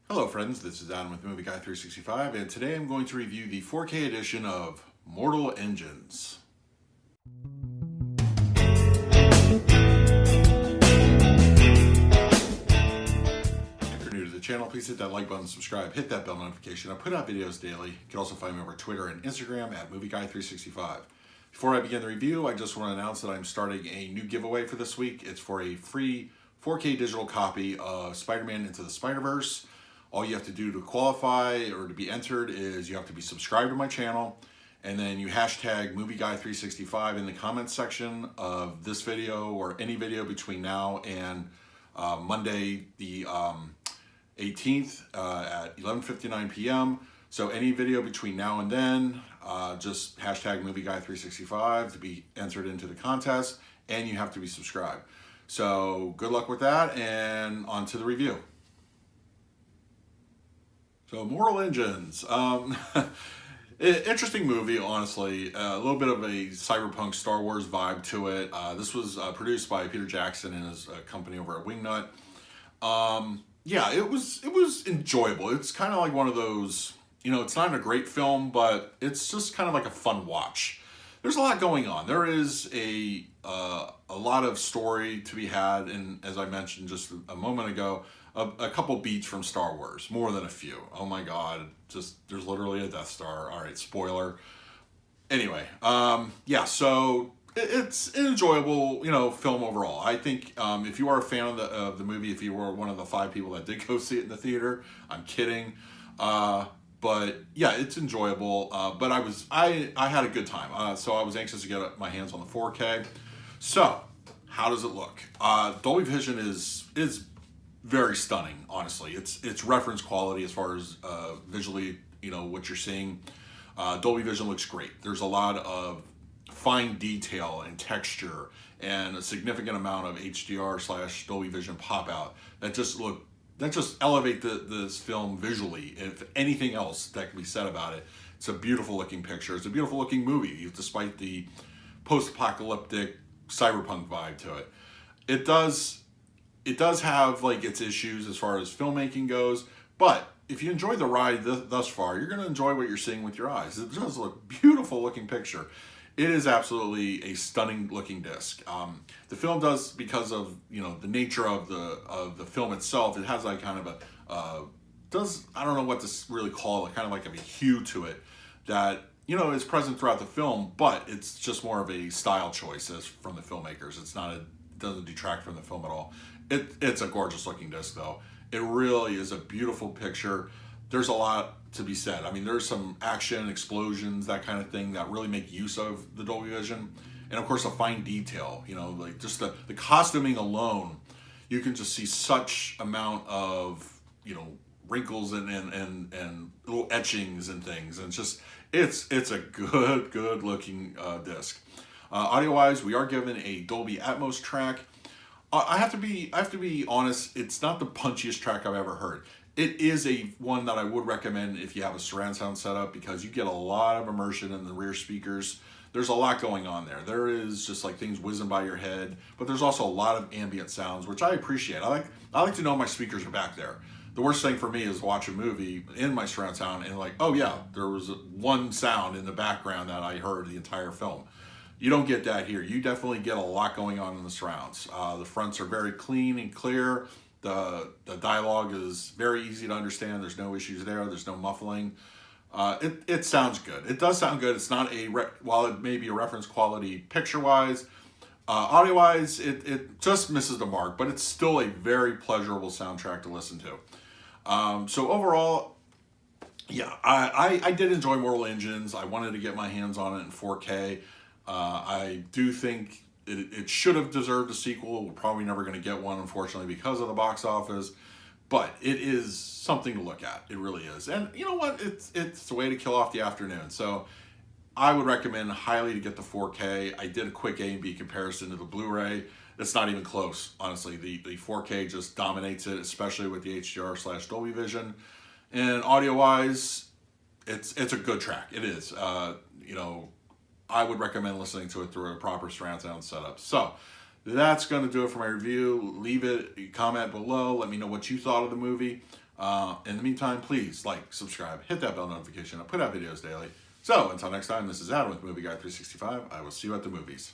Hello friends, this is Adam with Movie Guy 365, and today I'm going to review the 4K edition of Mortal Engines. If you're new to the channel, please hit that like button, subscribe, hit that bell notification. I put out videos daily. You can also find me over Twitter and Instagram at Movie Guy 365. Before I begin the review, I just want to announce that I'm starting a new giveaway for this week. It's for a free 4K digital copy of Spider-Man Into the Spider-Verse. All you have to do to qualify or to be entered is you have to be subscribed to my channel, and then you hashtag MovieGuy365 in the comments section of this video or any video between now and Monday the 18th at 11:59 p.m. So any video between now and then, just hashtag MovieGuy365 to be entered into the contest, and you have to be subscribed. So good luck with that, and on to the review. So Mortal Engines, interesting movie, honestly. A little bit of a cyberpunk Star Wars vibe to it. This was produced by Peter Jackson and his company over at Wingnut. Yeah, it was enjoyable. It's kind of like one of those, it's not a great film, but it's just kind of like a fun watch. There's a lot going on. There is a lot of story to be had, and as I mentioned just a moment ago, a couple beats from Star Wars, more than a few. Oh my God, there's literally a Death Star. All right, spoiler. Anyway, yeah, so it's an enjoyable, film overall. I think if you are a fan of the movie, if you were one of the 5 people that did go see it in the theater, I'm kidding. But yeah, it's enjoyable. But I had a good time. So I was anxious to get my hands on the 4K. So how does it look? Dolby Vision is very stunning, honestly. It's reference quality as far as visually, what you're seeing. Dolby Vision looks great. There's a lot of fine detail and texture and a significant amount of HDR / Dolby Vision pop out that just elevate this film visually. If anything else that can be said about it, it's a beautiful looking picture. It's a beautiful looking movie, despite the post-apocalyptic cyberpunk vibe to it. It does have like its issues as far as filmmaking goes, but if you enjoy the ride thus far, you're going to enjoy what you're seeing with your eyes. It does look beautiful looking picture. It is absolutely a stunning looking disc. The film does, because of the nature of the film itself, it has like kind of I don't know what to really call it, kind of like a hue to it that is present throughout the film, but it's just more of a style choice from the filmmakers. It doesn't detract from the film at all. It's a gorgeous looking disc though. It really is a beautiful picture. There's a lot to be said. I mean, there's some action, explosions, that kind of thing that really make use of the Dolby Vision. And of course, the fine detail, like just the costuming alone, you can just see such amount of, wrinkles and little etchings and things. And it's a good looking disc. Audio wise, we are given a Dolby Atmos track. I have to be honest, it's not the punchiest track I've ever heard. It is one that I would recommend if you have a surround sound setup, because you get a lot of immersion in the rear speakers. There's a lot going on there. There is just like things whizzing by your head, but there's also a lot of ambient sounds, which I appreciate. I like to know my speakers are back there. The worst thing for me is watch a movie in my surround sound and like, oh yeah, there was one sound in the background that I heard the entire film. You don't get that here. You definitely get a lot going on in the surrounds. The fronts are very clean and clear. The dialogue is very easy to understand. There's no issues there. There's no muffling. It sounds good. It does sound good. It's not while it may be a reference quality picture-wise, audio-wise, it just misses the mark, but it's still a very pleasurable soundtrack to listen to. So overall, yeah, I did enjoy Mortal Engines. I wanted to get my hands on it in 4K. I do think it should have deserved a sequel. We're probably never going to get one, unfortunately, because of the box office. But it is something to look at. It really is. And you know what? It's a way to kill off the afternoon. So I would recommend highly to get the 4K. I did a quick A and B comparison to the Blu-ray. It's not even close, honestly. The 4K just dominates it, especially with the HDR / Dolby Vision. And audio-wise, it's a good track. It is. I would recommend listening to it through a proper surround sound setup. So that's going to do it for my review. Leave it, comment below. Let me know what you thought of the movie. In the meantime, please like, subscribe, hit that bell notification. I put out videos daily. So until next time, this is Adam with Movie Guy 365. I will see you at the movies.